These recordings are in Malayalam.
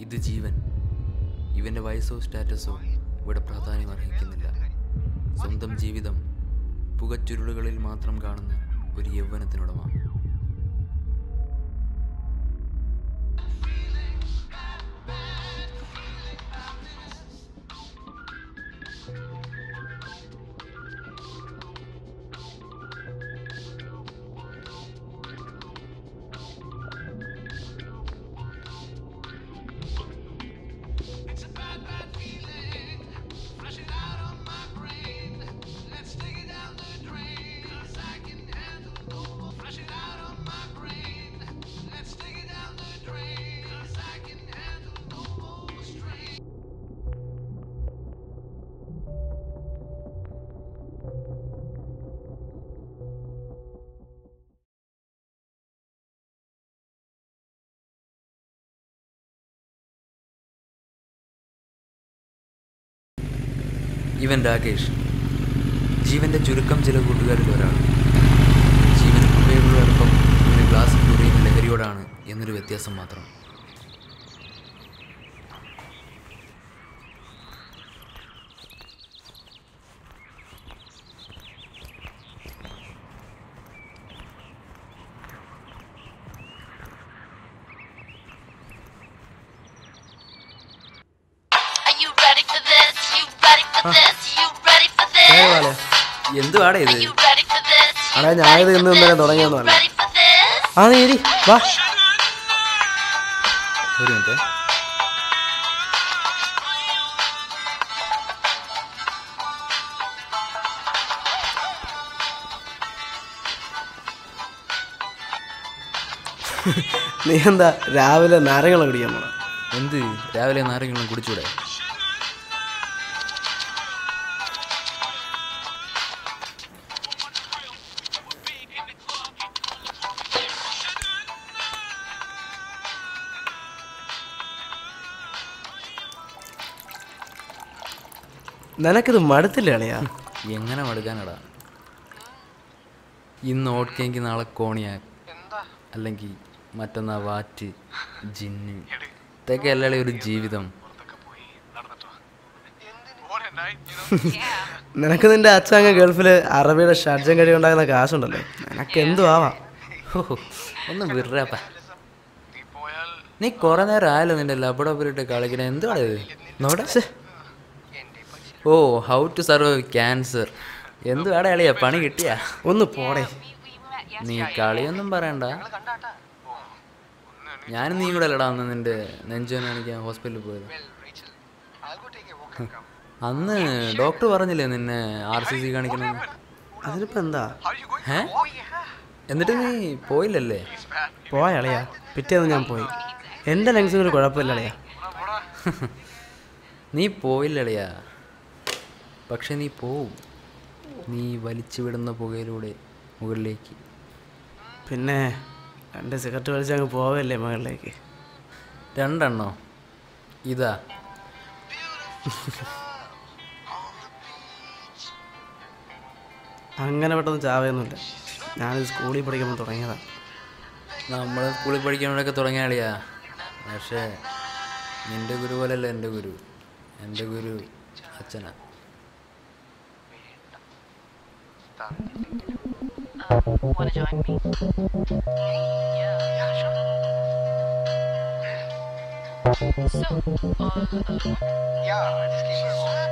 ഇത് ജീവൻ. ഇവൻ്റെ വയസ്സോ സ്റ്റാറ്റസോ ഇവിടെ പ്രാധാന്യം അർഹിക്കുന്നില്ല. സ്വന്തം ജീവിതം പുകച്ചുരുളുകളിൽ മാത്രം കാണുന്ന ഒരു യൗവനത്തിനുടമ. ഇവൻ രാകേഷ്, ജീവൻ്റെ ചുരുക്കം ചില കൂട്ടുകാരിൽ ഒരാൾ. ജീവന് കുട്ടികളുടൊപ്പം ഇവന് ഗ്ലാസ് മുറിയുന്ന ലഹരിയോടാണ് എന്നൊരു വ്യത്യാസം മാത്രം. എന്തുവാടേ ഇത്? അടാ ഞാനിത് ഇന്ന് ഇന്നലെ തുടങ്ങിയെന്ന് പറഞ്ഞു. ആ നീ വാ. ഒരു മിനിറ്റ്. നീ എന്താ രാവിലെ നാരങ്ങളും കുടിക്കാൻ പോണ? എന്ത് രാവിലെ നാരങ്ങളും കുടിച്ചൂടെ? നിനക്കിത് മടുത്തില്ല അളിയാ? എങ്ങനെ മടുക്കാനടാ? ഇന്ന് ഓട്ടെങ്കിൽ നാളെ കോണിയാ, അല്ലെങ്കിൽ മറ്റന്നാ വാറ്റ്, ജിന്ന്. ഇതൊക്കെ അല്ലേ ഒരു ജീവിതം? നിനക്ക് നിന്റെ അച്ഛങ്ങ ഗൾഫിൽ അറബിയുടെ ഷഡ്ജം കഴി ഉണ്ടാകുന്ന കാശുണ്ടല്ലോ, നിനക്ക് എന്തു ആവാം. ഒന്ന് വിറാപ്പ. നീ കുറെ നേരം ആയല്ലോ നിന്റെ ലബഡോബറിട്ട് കളിക്കണ. എന്തുവാണ് ഇത്? നോടെ. ഓ, ഹൗ ടു സർവൈവ് ക്യാൻസർ. എന്തുവാടെ അളിയാ, പണി കിട്ടിയാ? ഒന്ന് പോടേ. നീ കളിയൊന്നും പറയണ്ട. ഞാനും നീ കൂടെ അല്ലടാ അന്ന് നിന്റെ നെഞ്ചോനെ കാണിക്കാൻ ഹോസ്പിറ്റലിൽ പോയത്. അന്ന് ഡോക്ടർ പറഞ്ഞില്ലേ നിന്നെ RCC കാണിക്കണമെന്ന്? അതിനിപ്പോ എന്താ? എന്നിട്ട് നീ പോയില്ലല്ലേ? പോയളിയാ, പിറ്റേന്ന് ഞാൻ പോയി. എൻ്റെ ലങ്സിന് ഒരു കുഴപ്പമില്ല അളിയാ. നീ പോയില്ലളിയാ, പക്ഷെ നീ പോവും. നീ വലിച്ചു വിടുന്ന പുകയിലൂടെ മുകളിലേക്ക്. പിന്നെ 2 സിഗരറ്റ് വലിച്ചങ്ങ് പോവല്ലേ മുകളിലേക്ക്? 2 എണ്ണോ? ഇതാ. അങ്ങനെ പെട്ടെന്ന് ചാവയൊന്നുമില്ല. ഞാനിത് സ്കൂളിൽ പഠിക്കുമ്പോൾ തുടങ്ങിയതാണ്. നമ്മൾ സ്കൂളിൽ പഠിക്കാനൊക്കെ തുടങ്ങിയാളിയാ. പക്ഷേ നിൻ്റെ ഗുരു പോലല്ല എൻ്റെ ഗുരു. എൻ്റെ ഗുരു അച്ഛനാ. Wanna join me? Yeah, sure. So, yeah, just keep it on.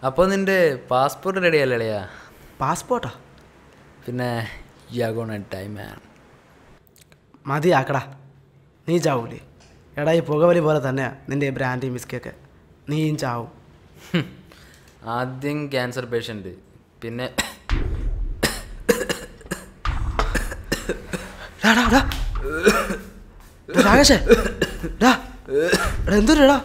അപ്പോൾ നിൻ്റെ പാസ്പോർട്ട് റെഡി അല്ലേയാ? പാസ്പോർട്ടാ? പിന്നെ യാഗോണ ടൈം മതി ആക്കടാ, നീ ചാവൂലേ? എടാ ഈ പുകവലി പോലെ തന്നെയാ നിൻ്റെ ബ്രാൻഡി വിസ്കിയൊക്കെ, നീയും ചാവും. ആദ്യം ക്യാൻസർ പേഷ്യൻ്റ്, പിന്നെ രാകേഷേ, എന്തൊരുടാ?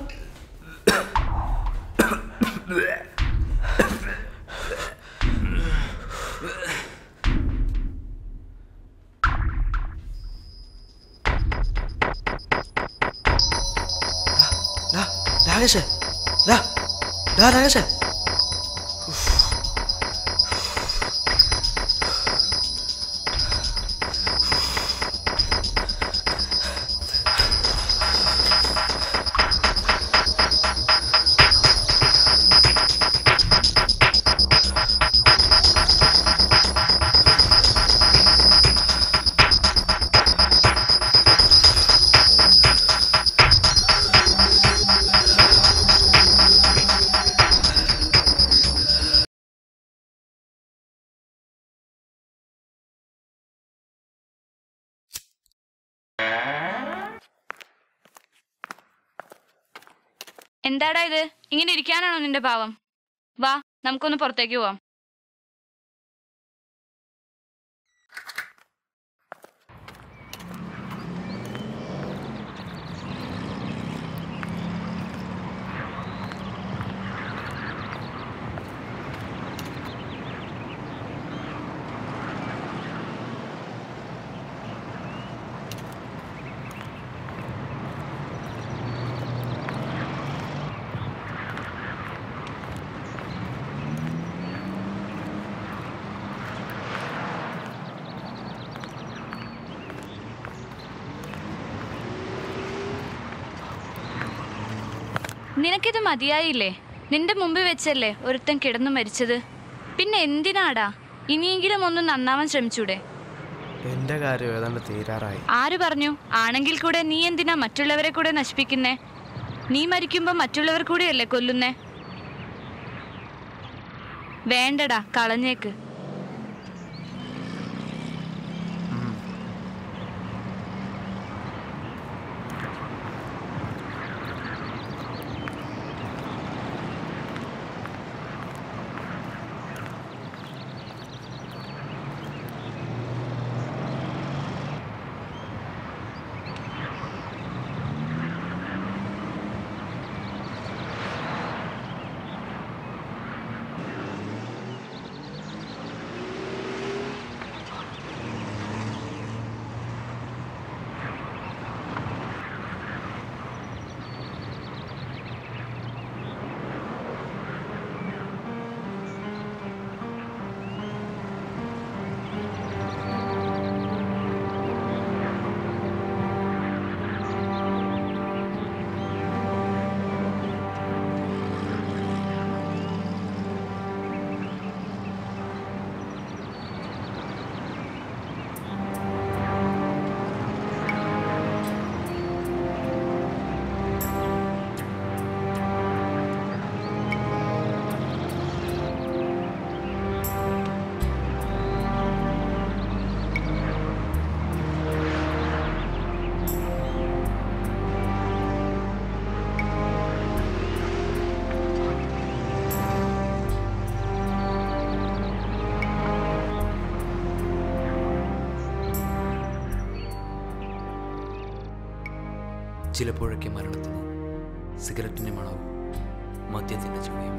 രാകേഷേ, രാകേഷേ, എന്താടാ ഇത്? ഇങ്ങനെ ഇരിക്കാനാണോ നിന്റെ പാവം? വാ, നമുക്കൊന്ന് പുറത്തേക്ക് പോവാം. നിനക്കിത് മതിയായില്ലേ? നിന്റെ മുമ്പിൽ വെച്ചല്ലേ ഒരുത്തൻ കിടന്നു മരിച്ചത്. പിന്നെ എന്തിനാടാ? ഇനിയെങ്കിലും ഒന്ന് നന്നാവാൻ ശ്രമിച്ചൂടെ? എന്റെ കാര്യം ഏതാണ്ട് തീരാറായി. ആര് പറഞ്ഞു? ആണെങ്കിൽ കൂടെ നീ എന്തിനാ മറ്റുള്ളവരെ കൂടെ നശിപ്പിക്കുന്നേ? നീ മരിക്കുമ്പോ മറ്റുള്ളവർ കൂടെയല്ലേ കൊല്ലുന്നേ? വേണ്ടടാ, കളഞ്ഞേക്ക്. ചിലപ്പോഴൊക്കെ മരണത്തിന് സിഗരറ്റിൻ്റെ മണവും മദ്യത്തിൻ്റെ ചുവയും